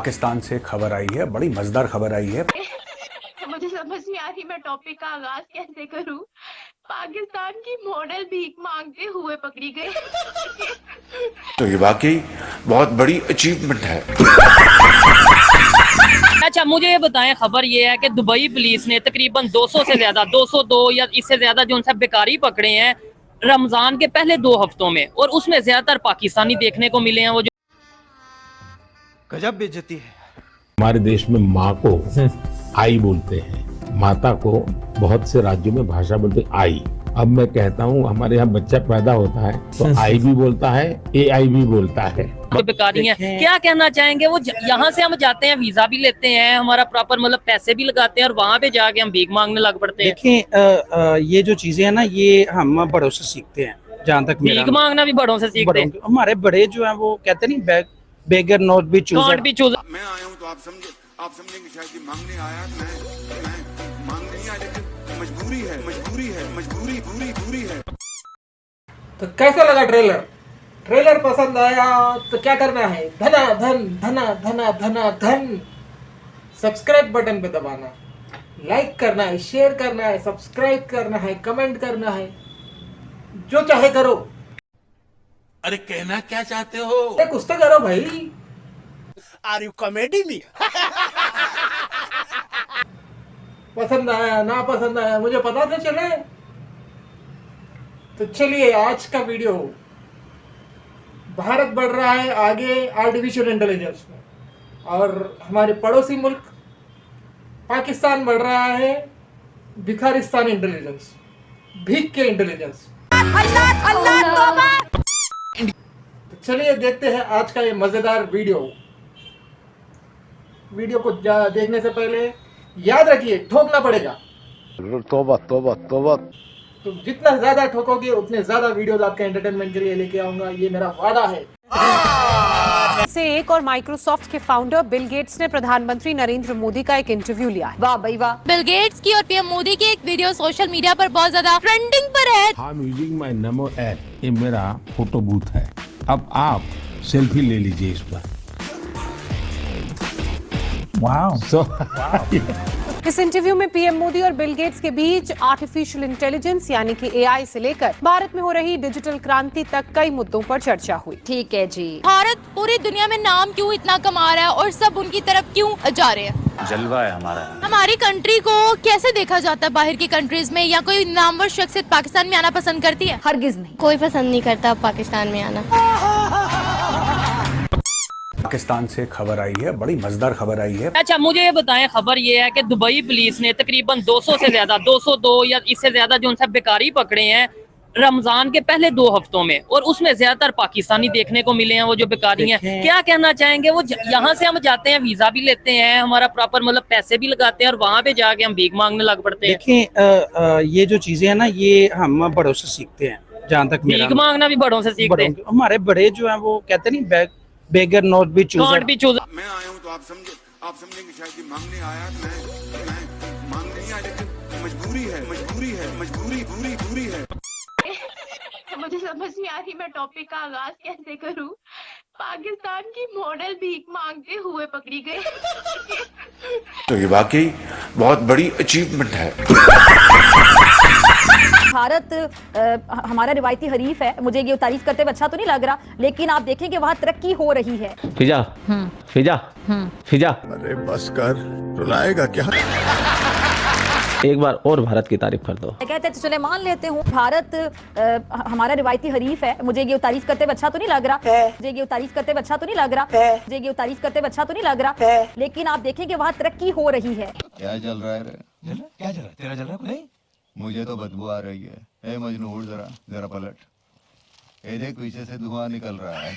पाकिस्तान से खबर आई है, बड़ी मजेदार खबर आई है। मुझे समझ नहीं आ रही मैं टॉपिक का आगाज कैसे करूं। पाकिस्तान की मॉडल भीख मांगते हुए पकड़ी गई। तो ये वाकई बहुत बड़ी अचीवमेंट है। अच्छा, मुझे ये बताएं, खबर ये है कि दुबई पुलिस ने तकरीबन 200 से ज्यादा 202 या इससे ज्यादा जो उनसे बेकारी पकड़े हैं रमजान के पहले 2 हफ्तों में, और उसमें ज्यादातर पाकिस्तानी देखने को मिले हैं। वो जो गजब बेइज्जती है। हमारे देश में माँ को आई बोलते हैं, माता को बहुत से राज्यों में भाषा बोलते हैं आई। अब मैं कहता हूँ हमारे यहाँ बच्चा पैदा होता है तो आई भी बोलता है, AI भी बोलता है। बेकारी हैं, क्या कहना चाहेंगे? वो यहाँ से हम जाते हैं, वीजा भी लेते हैं, हमारा प्रॉपर मतलब पैसे भी लगाते हैं, और वहाँ पे जाके हम भीख मांगने लग पड़ते हैं। देखिए ये जो चीजें हैं ना, ये हम बड़ों से सीखते हैं। जहाँ तक भीख मांगना भी बड़ों से सीखते हैं। हमारे बड़े जो हैं वो कहते नहीं, बेगर नॉट बी चूजर। मैं आया हूँ तो आप समझेंगे शायद कि मांगने आया। मैं मांग नहीं आया, लेकिन मजबूरी है। तो कैसा लगा ट्रेलर? ट्रेलर पसंद आया तो क्या करना है? धना धन धना धना धना धन सब्सक्राइब बटन पे दबाना, लाइक करना है, शेयर करना है, सब्सक्राइब करना है, कमेंट करना है, जो चाहे करो। अरे कहना क्या चाहते हो? कुछ तो करो भाई। Are you comedy me? पसंद आया ना पसंद आया मुझे पता तो चले। तो चलिए आज का वीडियो, भारत बढ़ रहा है आगे आर्टिफिशियल इंटेलिजेंस में, और हमारे पड़ोसी मुल्क पाकिस्तान बढ़ रहा है भिखारिस्तान इंटेलिजेंस, भीख के इंटेलिजेंस। तो चलिए देखते हैं आज का ये मजेदार वीडियो। वीडियो को देखने से पहले याद रखिए ठोकना पड़ेगा। तौबा तौबा तौबा। तो जितना ज्यादा ठोकोगे उतने ज्यादा वीडियोस आपके एंटरटेनमेंट के लिए लेके आऊंगा, ये मेरा वादा है। से एक और माइक्रोसॉफ्ट के फाउंडर बिल गेट्स ने प्रधानमंत्री नरेंद्र मोदी का एक इंटरव्यू लिया है। वाह भाई वाह। बिल गेट्स की और पीएम मोदी की एक वीडियो सोशल मीडिया पर बहुत ज्यादा ट्रेंडिंग पर है। I am using my NaMo app, ये मेरा फोटो बूथ है। अब आप सेल्फी ले लीजिए इस पर। इस इंटरव्यू में पीएम मोदी और बिल गेट्स के बीच आर्टिफिशियल इंटेलिजेंस यानी कि AI से लेकर भारत में हो रही डिजिटल क्रांति तक कई मुद्दों पर चर्चा हुई। ठीक है जी। भारत पूरी दुनिया में नाम क्यों इतना कमा रहा है और सब उनकी तरफ क्यों जा रहे हैं? जलवा है हमारा। हमारी कंट्री को कैसे देखा जाता है बाहर की कंट्रीज में, या कोई नामवर शख्सियत पाकिस्तान में आना पसंद करती है? हरगिज नहीं, कोई पसंद नहीं करता पाकिस्तान में आना। पाकिस्तान से खबर आई है, बड़ी मजेदार खबर आई है। अच्छा, मुझे ये बताएं, खबर ये है कि दुबई पुलिस ने तकरीबन 200 से ज्यादा 202 या इससे ज्यादा जो उनसे बेकारी पकड़े हैं रमजान के पहले 2 हफ्तों में, और उसमें ज्यादातर पाकिस्तानी देखने को मिले हैं। वो जो बेकारी हैं, क्या कहना चाहेंगे? वो यहाँ से हम जाते हैं, वीजा भी लेते हैं, हमारा प्रॉपर मतलब पैसे भी लगाते हैं, और वहाँ पे जाके हम भीख मांगने लग पड़ते हैं। देखिए ये जो चीजें हैं ना, ये हम बड़ों से सीखते हैं। जहाँ तक भीख मांगना भी बड़ों से सीखते हैं। हमारे बड़े जो हैं वो कहते नहीं, बेगर नॉट बी चूजर। मैं आया हूँ तो आप समझेंगे शायद कि मांगने आया। मैं मांग नहीं आया, लेकिन मजबूरी है। मुझे समझ नहीं आ रही मैं टॉपिक का आगाज कैसे करूं। पाकिस्तान की मॉडल भीख मांगते हुए पकड़ी गई। तो ये वाकई बहुत बड़ी अचीवमेंट है। भारत हमारा रिवायती हरीफ है, मुझे ये तारीफ करते हुए अच्छा तो नहीं लग रहा, लेकिन आप देखें कि वहाँ तरक्की हो रही है। फिजा फिजा। अरे बस कर, रुलाएगा क्या? एक बार और भारत की तारीफ कर दो। कहते तो चले मान लेते हूँ, भारत हमारा रिवायती हरीफ है, मुझे ये तारीफ करते हुए अच्छा तो नहीं लग रहा, लेकिन आप देखें कि वहाँ तरक्की हो रही है। क्या चल रहा है रे? क्या चल रहा है? तेरा चल रहा है? मुझे तो बदबू आ रही है। ए मजनू उठ जरा पलट। ए देख पीछे से धुआं निकल रहा है।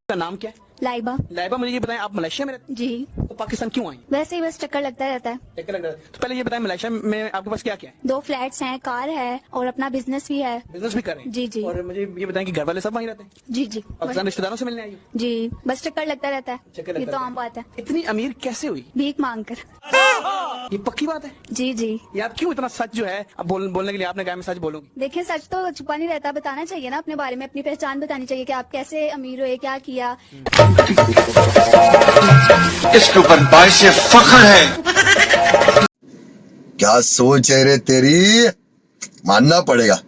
का नाम क्या है? लाइबा, मुझे ये बताएं, आप मलेशिया में रहते हैं? जी। तो पाकिस्तान क्यों आई? वैसे ही बस चक्कर लगता रहता है। तो पहले ये बताएं, मलेशिया में आपके पास क्या क्या है? 2 फ्लैट्स हैं, कार है, और अपना बिजनेस भी है। बिजनेस भी कर रहे हैं? जी। और मुझे ये बताएं कि घर वाले सब वहीं रहते हैं? जी। पाकिस्तान रिश्तेदारों से मिलने आई हो? जी, बस चक्कर लगता रहता है। ये तो आम बात है। इतनी अमीर कैसे हुई? भीख मांग कर। ये पक्की बात है? जी जी। ये आप क्यों इतना सच जो है अब बोलने के लिए आपने कहा मैं सच बोलूंगी? देखिए सच तो छुपा नहीं रहता, बताना चाहिए ना अपने बारे में, अपनी पहचान बतानी चाहिए कि आप कैसे अमीर हुए, क्या किया। इसके ऊपर बाइश फख्र है। क्या सोच है रे तेरी, मानना पड़ेगा।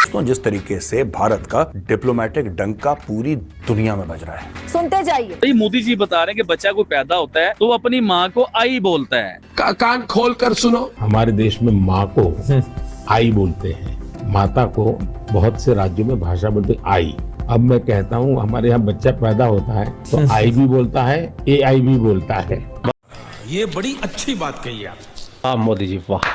तो जिस तरीके से भारत का डिप्लोमेटिक डंका पूरी दुनिया में बज रहा है, सुनते जाइए। भाई मोदी जी बता रहे हैं कि बच्चा कोई पैदा होता है तो वो अपनी माँ को आई बोलता है। कान खोल कर सुनो। हमारे देश में माँ को आई बोलते हैं, माता को बहुत से राज्यों में भाषा बोलते हैं आई। अब मैं कहता हूँ हमारे यहाँ बच्चा पैदा होता है तो आई भी बोलता है, AI भी बोलता है। ये बड़ी अच्छी बात कही आप। हाँ मोदी जी वाह।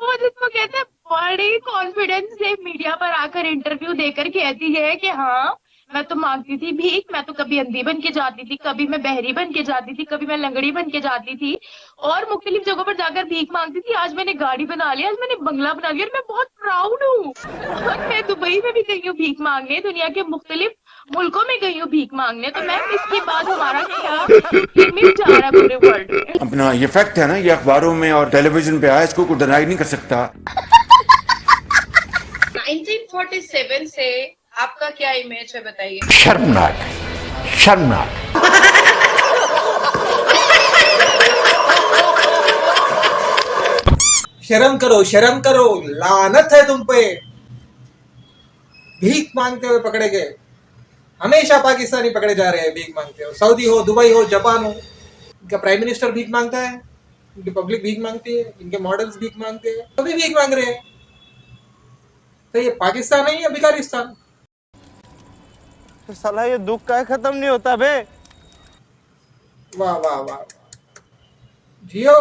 वो जिसको कहते हैं बड़े कॉन्फिडेंस से मीडिया पर आकर इंटरव्यू देकर कहती है कि हाँ मैं तो मांगती थी भीख, मैं तो कभी अंधी बन के जाती थी, कभी मैं बहरी बन के जाती थी, कभी मैं लंगड़ी बन के जाती थी और मुख्तलिफ जगहों पर जाकर भीख मांगती थी। आज मैंने गाड़ी बना लिया, आज मैंने बंगला बना लिया और मैं बहुत प्राउड हूँ। और मैं दुबई में भी गई हूँ भीख मांगने, दुनिया के मुख्तलिफ मुल्कों में गई हूँ भीख मांगने। तो मैम इसके बाद हमारा क्या इमेज जा रहा है पूरे वर्ल्ड में। अपना ये फैक्ट है ना, ये अखबारों में और टेलीविजन पे आया, इसको कोई डिनाई नहीं कर सकता। 1947 से आपका क्या इमेज है बताइए? शर्मनाक, शर्मनाक। शर्म करो, लानत है तुम पे। भीख मांगते हुए पकड़े गए, हमेशा पाकिस्तानी पकड़े जा रहे हैं भीख मांगते हो। सऊदी हो, दुबई हो, जापान हो, इनका प्राइम मिनिस्टर भीख मांगता है, इनकी पब्लिक भीक मांगती है, इनके मॉडल्स भीख मांगते हैं, सभी भीख मांग रहे हैं। तो ये पाकिस्तान नहीं है, भिखारिस्तान। तो साला ये दुख का खत्म नहीं होता बे। वाह वाह वाह, जियो,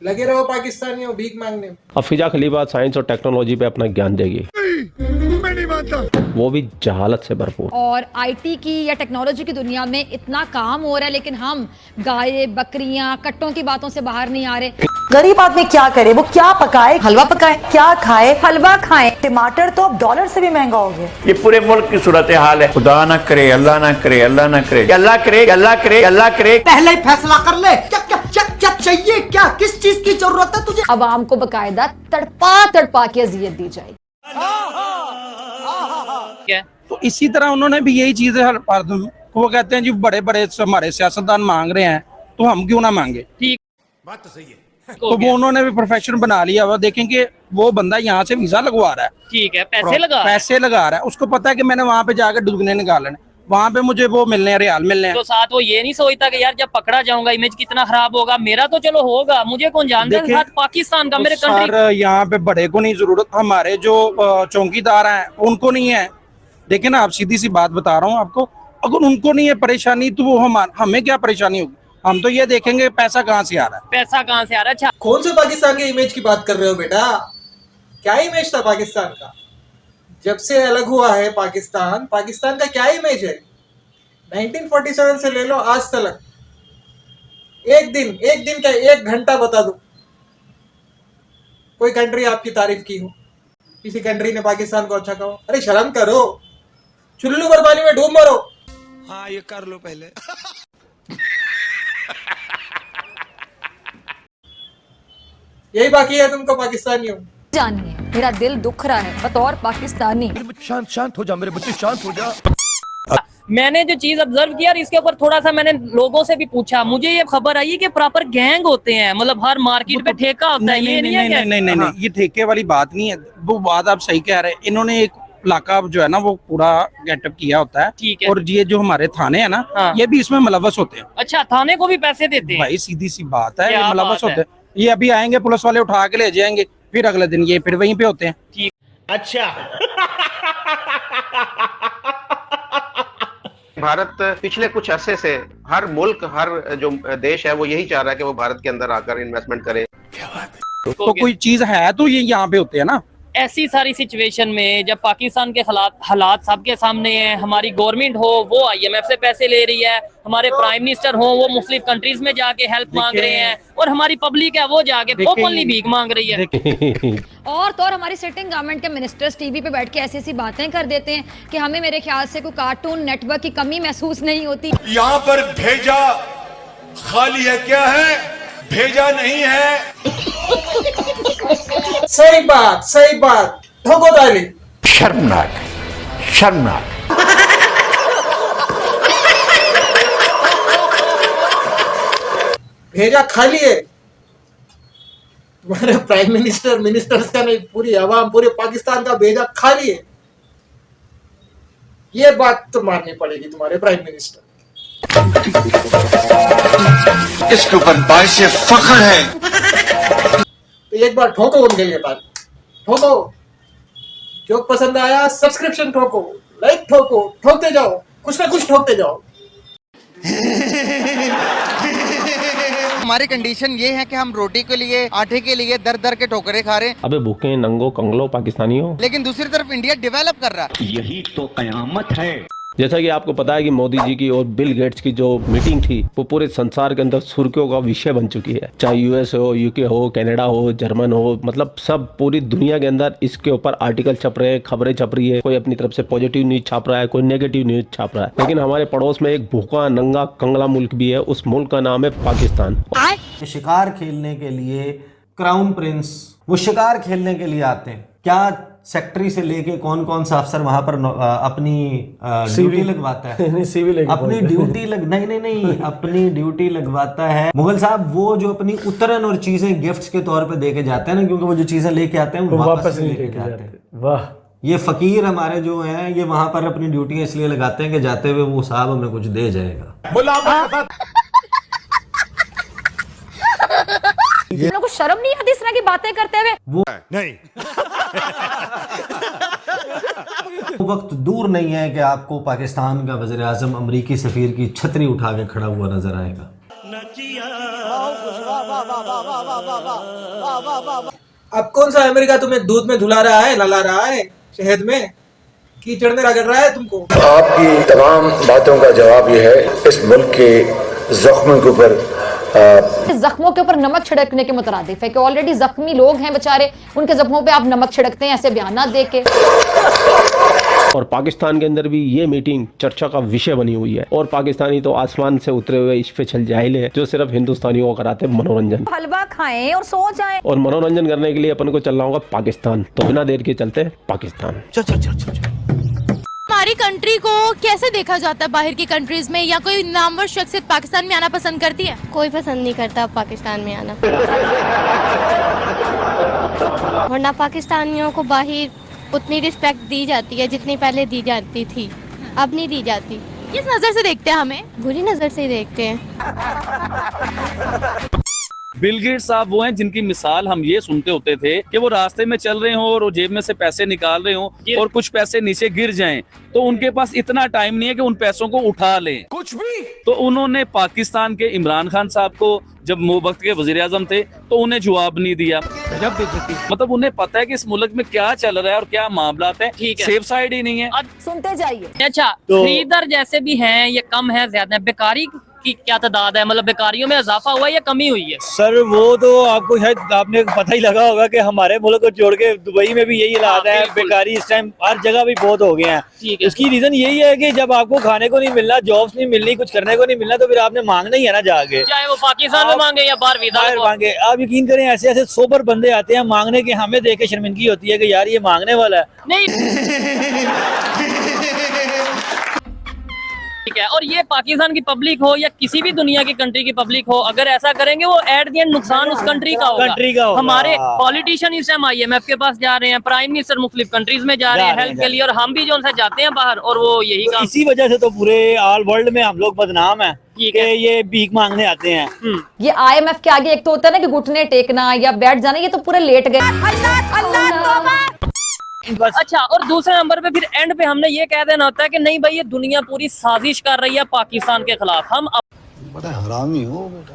लगे रहो पाकिस्तानियों भीख मांगने में। अब फिजा खलीफा साइंस और टेक्नोलॉजी पे अपना ज्ञान देगी, मैं नहीं मानता। वो भी जहालत से भरपूर। और आईटी की या टेक्नोलॉजी की दुनिया में इतना काम हो रहा है, लेकिन हम गाय बकरियां कट्टों की बातों से बाहर नहीं आ रहे। गरीब आदमी क्या करे, वो क्या पकाए? हलवा पकाए, क्या खाए? हलवा खाए। टमाटर तो अब $1 से भी महंगा हो गया। ये पूरे मुल्क की सूरत हाल है। खुदा ना करे, अल्लाह ना करे, अल्लाह ना करे, अल्लाह करे, अल्लाह करे, अल्लाह करे। पहले ही फैसला कर ले, क्या क्या क्या क्या चाहिए, क्या किस चीज की जरूरत है तुझे। आवाम को बकायदा तड़पा के अजियत दी जाएगी। तो इसी तरह उन्होंने भी यही चीजें वो कहते हैं जी बड़े बड़े हमारे सियासतदान मांग रहे हैं तो हम क्यों ना मांगे। ठीक बात तो सही है। तो वो उन्होंने भी प्रोफेशन बना लिया हुआ। देखेंगे वो बंदा यहाँ से वीजा लगवा रहा है, ठीक है, पैसे लगा रहा है, उसको पता है कि मैंने वहाँ पे जाकर दुगने निकालने, वहाँ पे मुझे वो मिलने हैं, रियाल मिलने हैं। तो साथ वो ये नहीं सोचता कि यार जब पकड़ा जाऊंगा इमेज कितना खराब होगा, मेरा तो चलो होगा, मुझे कौन जानता है साथ पाकिस्तान का, मेरे कंट्री। यहाँ पे बड़े को नहीं जरूरत, हमारे जो चौकीदार हैं उनको नहीं है। देखिए ना, आप सीधी सी बात बता रहा हूँ आपको, अगर उनको नहीं है परेशानी तो वो हमें क्या परेशानी होगी? हम तो ये देखेंगे पैसा कहाँ से आ रहा है, पैसा कहाँ से आ रहा है। अच्छा, कौन से पाकिस्तान के इमेज की बात कर रहे हो बेटा? क्या इमेज था पाकिस्तान का? जब से अलग हुआ है पाकिस्तान का क्या इमेज है? 1947 से ले लो आज तक, एक दिन क्या, 1 घंटा बता दो कोई कंट्री आपकी तारीफ की हो, किसी कंट्री ने पाकिस्तान को अच्छा कहो। अरे शर्म करो, चुल्लू पर पानी में डूब मरो। हाँ ये कर लो पहले। यही बाकी है तुमको पाकिस्तानियों। जानिए, मेरा दिल दुख रहा है बतौर पाकिस्तानी। शांत हो जा मेरे बच्चे, शांत हो जा। मैंने जो चीज ऑब्जर्व किया इसके ऊपर थोड़ा सा मैंने लोगों से भी पूछा, मुझे ये खबर आई कि प्रॉपर गैंग होते हैं, मतलब हर मार्केट पे ठेका होता है। ये नहीं है, नहीं, ये ठेके वाली बात नहीं है। वो बात आप सही कह रहे हैं। इन्होंने एक इलाका जो है ना वो पूरा गेटअप किया होता है, ठीक है। और ये जो हमारे थाने हैं ना, ये भी इसमें मुलव्वस होते हैं। अच्छा, थाने को भी पैसे देते हैं? भाई सीधी सी बात है, ये मुलव्वस होते हैं। ये अभी आएंगे, पुलिस वाले उठा के ले जाएंगे, फिर अगले दिन ये फिर वहीं पे होते हैं। ठीक, अच्छा। भारत पिछले कुछ अरसे से हर मुल्क, हर जो देश है वो यही चाह रहा है कि वो भारत के अंदर आकर इन्वेस्टमेंट करे। तो कोई चीज है तो ये यहाँ पे होते हैं ना, ऐसी सारी सिचुएशन में जब पाकिस्तान के हालात सबके सामने हैं, हमारी गवर्नमेंट हो वो IMF से पैसे ले रही है, हमारे प्राइम मिनिस्टर हो वो मुस्लिम कंट्रीज में जाके हेल्प मांग रहे हैं, और हमारी पब्लिक है वो जाके ओपनली भीख मांग रही है। और तो और हमारी सिटिंग गवर्नमेंट के मिनिस्टर्स टीवी पे बैठ के ऐसी ऐसी बातें कर देते हैं कि हमें मेरे ख्याल से कोई कार्टून नेटवर्क की कमी महसूस नहीं होती। यहाँ पर भेजा खाली है, क्या है भेजा नहीं है। सही बात ठोको ताली। शर्मनाक, शर्मनाक। भेजा खाली है, तुम्हारे प्राइम मिनिस्टर्स का नहीं, पूरी आवाम पूरे पाकिस्तान का भेजा खाली है। ये बात तो माननी पड़ेगी तुम्हारे प्राइम मिनिस्टर। इसके ऊपर बाइस फख्र है। तो एक बार ठोको उनके लिए बात, ठोको। जो पसंद आया सब्सक्रिप्शन ठोको, लाइक ठोको, ठोकते जाओ, कुछ ना कुछ ठोकते जाओ। हमारी कंडीशन ये है कि हम रोटी के लिए, आटे के लिए दर दर के ठोकरे खा रहे हैं, अबे भूखे नंगो कंगलो पाकिस्तानियों। लेकिन दूसरी तरफ इंडिया डेवलप कर रहा है। यही तो कयामत है। जैसा कि आपको पता है कि मोदी जी की और बिल गेट्स की जो मीटिंग थी वो पूरे संसार के अंदर सुर्खियों का विषय बन चुकी है। चाहे US हो, UK हो, कनाडा हो, जर्मन हो, मतलब सब पूरी दुनिया के अंदर इसके ऊपर आर्टिकल छप रहे हैं, खबरें छप रही है। कोई अपनी तरफ से पॉजिटिव न्यूज छाप रहा है, कोई नेगेटिव न्यूज छाप रहा है। लेकिन हमारे पड़ोस में एक भूखा नंगा कंगला मुल्क भी है, उस मुल्क का नाम है पाकिस्तान। शिकार खेलने के लिए क्राउन प्रिंस वो शिकार खेलने के लिए आते हैं। क्या सेक्रेटरी से लेके कौन कौन सा अफसर वहां पर अपनी ड्यूटी लगवाता है? नहीं, सिविल अपनी ड्यूटी नहीं अपनी ड्यूटी लगवाता है। मुगल साहब वो जो अपनी उत्तरन और चीजें गिफ्ट्स के तौर पे देके जाते हैं ना, क्योंकि वो जो चीजें लेके आते हैं वो वापस नहीं लेके आते हैं। वाह, ये फकीर हमारे जो हैं ये वहां पर अपनी ड्यूटियां इसलिए लगाते हैं कि जाते हुए वो साहब हमें कुछ दे जाएगा। हम लोग को शर्म नहीं आती इस तरह की बातें करते हुए? वो नहीं वक्त दूर नहीं है कि आपको पाकिस्तान का वज़ीर आज़म अमरीकी सफीर की छतरी उठा के खड़ा हुआ नजर आएगा। अब कौन सा अमेरिका तुम्हें दूध में धुला रहा है, नला रहा है, शहद में कीचड़ में रगड़ रहा है तुमको? आपकी तमाम बातों का जवाब यह है, इस मुल्क के जख्मों के ऊपर जख्मों के ऊपर नमक छिड़कने के मुतरादिफ है कि ऑलरेडी जख्मी लोग हैं बेचारे, उनके जख्मों पे आप नमक छिड़कते हैं ऐसे बयान दे के। और पाकिस्तान के अंदर भी ये मीटिंग चर्चा का विषय बनी हुई है। और पाकिस्तानी तो आसमान से उतरे हुए स्पेशल जाहिल है जो सिर्फ हिंदुस्तानियों को कराते हैं मनोरंजन। हलवा खाएं और सो जाएं। और मनोरंजन करने के लिए अपन को चलना होगा पाकिस्तान। तो बिना देर के चलते हैं पाकिस्तान। हमारी कंट्री को कैसे देखा जाता है बाहर की कंट्रीज में, या कोई नामवर शख्सियत पाकिस्तान में आना पसंद करती है? कोई पसंद नहीं करता पाकिस्तान में आना, वरना पाकिस्तानियों को बाहर उतनी रिस्पेक्ट दी जाती है जितनी पहले दी जाती थी, अब नहीं दी जाती। किस नजर से देखते हैं हमें? बुरी नजर से देखते हैं। बिल गेट्स साहब वो हैं जिनकी मिसाल हम ये सुनते होते थे कि वो रास्ते में चल रहे हों और वो जेब में से पैसे निकाल रहे हों और कुछ पैसे नीचे गिर जाएं, तो उनके पास इतना टाइम नहीं है कि उन पैसों को उठा लें कुछ भी। तो उन्होंने पाकिस्तान के इमरान खान साहब को जब वो वक्त के वजीर आजम थे तो उन्हें जवाब नहीं दिया। मतलब उन्हें पता है कि इस मुल्क में क्या चल रहा है और क्या मामला है, सेफ साइड ही नहीं है। अब सुनते जाइए। अच्छा, खरीदार जैसे भी हैं ये कम है ज्यादा है, बेकारी की क्या तादाद है, मतलब बेकारियों में इजाफा हुआ है या कमी हुई है? सर वो तो आपको शायद आपने पता ही लगा होगा कि हमारे मुल्क को छोड़ के दुबई में भी यही हालात है। बेकारी इस टाइम हर जगह भी बहुत हो गए हैं। उसकी रीजन यही है कि जब आपको खाने को नहीं मिलना, जॉब्स नहीं मिलनी, कुछ करने को नहीं मिलना, तो फिर आपने मांगना ही है ना जाके, चाहे वो पाकिस्तान में मांगे या बाहर मांगे। आप यकीन करें ऐसे ऐसे सोबर बंदे आते हैं मांगने के, हमें देख के शर्मिंदगी होती है कि यार ये मांगने वाला है। नहीं ठीक है, और ये पाकिस्तान की पब्लिक हो या किसी भी दुनिया की कंट्री की पब्लिक हो, अगर ऐसा करेंगे वो एट द एंड नुकसान उस कंट्री का होगा। हमारे पॉलिटिशियन इस टाइम IMF के पास जा रहे हैं, प्राइम मिनिस्टर मुख्तलिफ कंट्रीज में जा रहे हैं हेल्प के लिए, और हम भी जो उनसे जाते हैं बाहर, और वो यही काम। इसी वजह से तो पूरे ऑल वर्ल्ड में हम लोग बदनाम है कि ये भीख मांगने आते हैं। ये IMF के आगे एक तो होता है ना कि घुटने टेकना या बैठ जाना, ये तो पूरे लेट गए। अच्छा, और दूसरे नंबर पे फिर एंड पे हमने ये कह देना होता है कि नहीं भाई ये दुनिया पूरी साजिश कर रही है पाकिस्तान के खिलाफ। हम बड़ा हरामी हो बेटा।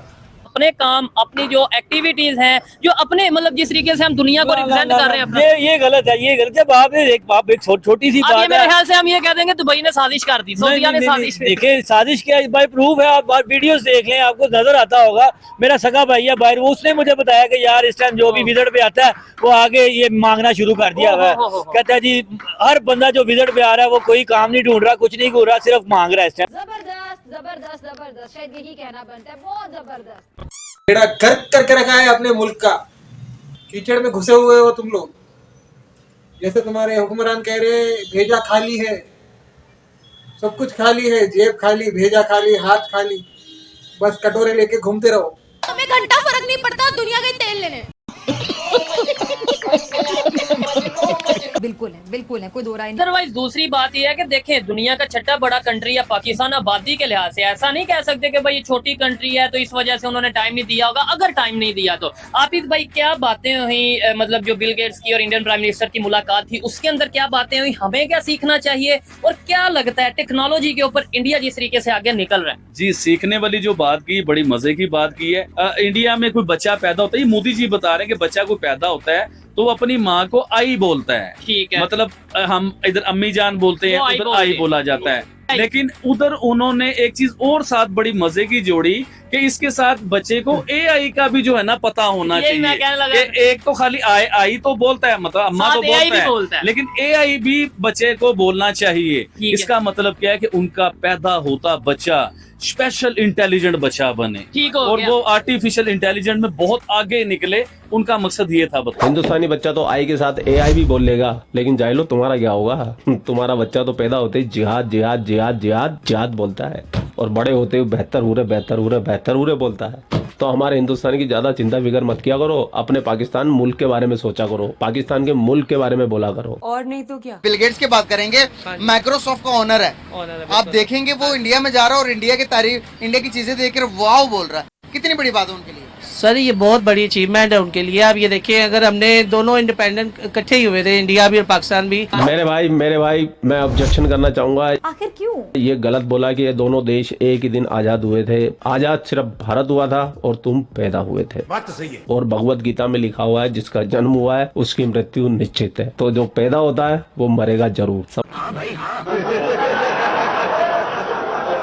अपने काम, अपनी जो एक्टिविटीज हैं, जो अपने मतलब जिस तरीके से हम दुनिया को रिप्रेजेंट कर रहे हैं अपना, ये गलत है, ये गलत। जब आप एक छोटी सी बात है, मेरे ख्याल से हम ये कह देंगे दुबई ने साजिश कर दी, सऊदीया ने साजिश। देखिए साजिश क्या भाई, प्रूफ है, आप वीडियोस देख लें, आपको नजर आता होगा। मेरा सगा भाई है बाहर, वो उसने मुझे बताया कि यार इस टाइम जो भी विजिट पे आता है वो आगे ये मांगना शुरू कर दिया हुआ है। कहता है जी हर बंदा जो विजिट पे आ रहा है वो कोई काम नहीं ढूंढ रहा, कुछ नहीं घूर रहा, सिर्फ मांग रहा है इस टाइम। जबरदस्त जबरदस्त जबरदस्त, शायद यही कहना बनता है, बहुत जबरदस्त। बेड़ा गर्क करके रखा है अपने मुल्क का, कीचड़ में घुसे हुए हो तुम लोग। जैसे तुम्हारे हुक्मरान कह रहे भेजा खाली है, सब कुछ खाली है, जेब खाली, भेजा खाली, हाथ खाली, बस कटोरे लेके घूमते रहो। हमें घंटा फर्क नहीं पड़ता दुनिया का तेल लेने। बिल्कुल है, कोई दो राय नहीं। अदरवाइज दूसरी बात यह है कि देखें, दुनिया का छठा बड़ा कंट्री है पाकिस्तान, आबादी के लिहाज से ऐसा नहीं कह सकते कि भाई ये छोटी कंट्री है तो इस वजह से उन्होंने टाइम नहीं दिया होगा। अगर टाइम नहीं दिया तो आबिद भाई क्या बातें हुई, मतलब जो बिल गेट्स की और इंडियन प्राइम मिनिस्टर की मुलाकात थी उसके अंदर क्या बातें हुई, हमें क्या सीखना चाहिए और क्या लगता है टेक्नोलॉजी के ऊपर इंडिया जिस तरीके से आगे निकल रहा है? जी, सीखने वाली जो बात की, बड़ी मजे की बात की है। इंडिया में कोई बच्चा पैदा होता है, मोदी जी बता रहे हैं कि बच्चा कोई पैदा होता है तो वो अपनी माँ को आई बोलता है। ठीक है, मतलब हम इधर अम्मी जान बोलते हैं, उधर आई बोला जाता है। लेकिन उधर उन्होंने एक चीज और साथ बड़ी मजे की जोड़ी कि इसके साथ बच्चे को AI का भी जो है ना पता होना चाहिए। एक तो खाली आई तो बोलता है, मतलब अम्मा तो बोलता है, लेकिन AI भी बच्चे को बोलना चाहिए। इसका मतलब क्या है कि उनका पैदा होता बच्चा स्पेशल इंटेलिजेंट बच्चा बने, ठीक हो और वो आर्टिफिशियल इंटेलिजेंट में बहुत आगे निकले। उनका मकसद ये था। हिंदुस्तानी बच्चा तो आई के साथ AI भी बोल लेगा, लेकिन जाहिलो तुम्हारा क्या होगा? तुम्हारा बच्चा तो पैदा होते ही जिहाद जिहाद जिहाद जिहाद जिहाद बोलता है और बड़े होते हुए बेहतर हो रहे बोलता है। तो हमारे हिंदुस्तान की ज्यादा चिंता फिक्र मत किया करो, अपने पाकिस्तान मुल्क के बारे में सोचा करो, पाकिस्तान के मुल्क के बारे में बोला करो। और नहीं तो क्या। बिल गेट्स की बात करेंगे, माइक्रोसॉफ्ट का ओनर है, आप देखेंगे वो इंडिया में जा रहा है और इंडिया की तारीफ, इंडिया की चीजें देखकर वाव बोल रहा है। कितनी बड़ी बात है उनके लिए सर, ये बहुत बड़ी अचीवमेंट है उनके लिए। आप ये देखिए, अगर हमने दोनों इंडिपेंडेंट इकट्ठे ही हुए थे, इंडिया भी और पाकिस्तान भी। मेरे भाई मैं ऑब्जेक्शन करना चाहूंगा। आखिर क्यों? ये गलत बोला कि ये दोनों देश एक ही दिन आजाद हुए थे। आजाद सिर्फ भारत हुआ था और तुम पैदा हुए थे। बात तो सही है। और भगवत गीता में लिखा हुआ है जिसका जन्म हुआ है उसकी मृत्यु निश्चित है। तो जो पैदा होता है वो मरेगा जरूर।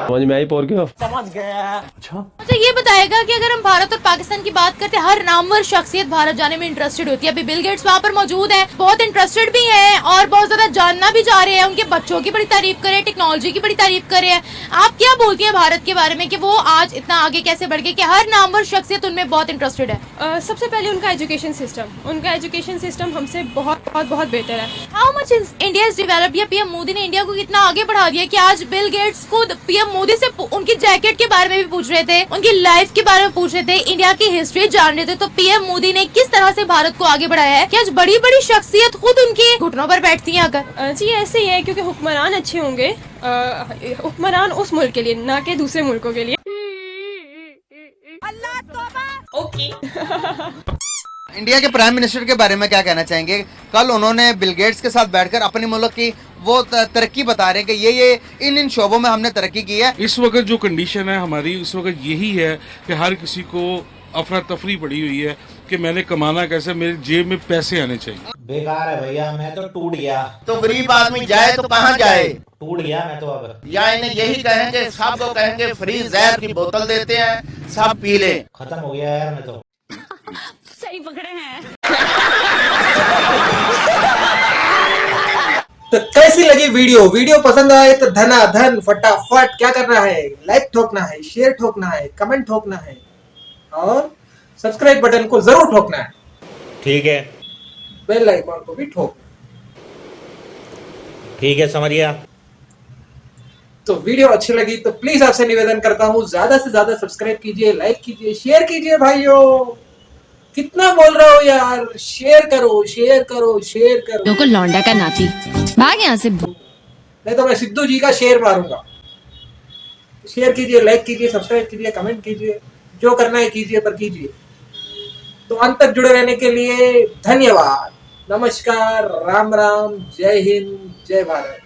समझ में आई पोर क्यों? समझ गया। अच्छा, मुझे ये बताएगा कि अगर हम भारत और पाकिस्तान की बात करते हैं, हर नामवर शख्सियत भारत जाने में इंटरेस्टेड होती है। अभी बिल गेट्स वहाँ पर मौजूद हैं, बहुत इंटरेस्टेड भी हैं और बहुत ज्यादा जानना भी चाह रहे हैं। उनके बच्चों की बड़ी तारीफ करे, टेक्नोलॉजी की बड़ी तारीफ करे। आप क्या बोलती है भारत के बारे में कि वो आज इतना आगे कैसे बढ़ गए कि हर नामवर शख्सियत उनमें बहुत इंटरेस्टेड है? सबसे पहले उनका एजुकेशन सिस्टम हमसे बहुत बेहतर है। How much India is developed, या पीएम मोदी ने इंडिया को कितना आगे बढ़ा दिया कि आज बिल गेट्स खुद पीएम मोदी से उनकी जैकेट के बारे में भी पूछ रहे थे, उनकी लाइफ के बारे में पूछ रहे थे, इंडिया की हिस्ट्री जान रहे थे। तो पीएम मोदी ने किस तरह से भारत को आगे बढ़ाया है कि आज बड़ी बड़ी शख्सियत खुद उनके घुटनों पर बैठती हैं आकर? जी ऐसे ही है, क्योंकि हुक्मरान अच्छे होंगे, हुक्मरान उस मुल्क के लिए, ना कि दूसरे मुल्कों के लिए। ओके। इंडिया के प्राइम मिनिस्टर के बारे में क्या कहना चाहेंगे? कल उन्होंने बिल गेट्स के साथ बैठकर अपने मुल्क की वो तरक्की बता रहे हैं कि ये इन शोबों में हमने तरक्की की है। इस वक्त जो कंडीशन है हमारी, इस वक्त यही है कि हर किसी को अफरा तफरी पड़ी हुई है कि मैंने कमाना कैसे, मेरी जेब में पैसे आने चाहिए। बेकार है भैया, मैं तो टूट गया। तो गरीब आदमी जाए तो कहाँ जाए? टूट गया मैं तो। अब या इन्हें यही कहेंगे, सबको कहेंगे फ्री जहर की बोतल देते हैं, सब पी ले। खत्म हो गया यार मैं तो। सही पकड़े हैं। तो कैसी लगी वीडियो पसंद आए तो धनाधन फटाफट क्या करना है, लाइक ठोकना है, शेयर ठोकना है, कमेंट ठोकना है और सब्सक्राइब बटन को जरूर ठोकना है। ठीक है, बेल आइकॉन को भी ठोक। ठीक है, समझ गया। तो वीडियो अच्छी लगी तो प्लीज आपसे निवेदन करता हूँ, ज्यादा से ज्यादा सब्सक्राइब कीजिए, लाइक कीजिए, शेयर कीजिए। भाइयों कितना बोल रहा हो यार, शेयर करो शेयर करो शेयर करो। लोकल लौंडा का नाती भाग यहाँ से, नहीं तो मैं सिद्धू जी का शेर मारूंगा। शेयर कीजिए, लाइक कीजिए, सब्सक्राइब कीजिए, कमेंट कीजिए, जो करना है कीजिए पर कीजिए। तो अंत तक जुड़े रहने के लिए धन्यवाद। नमस्कार, राम राम, जय हिंद, जय भारत।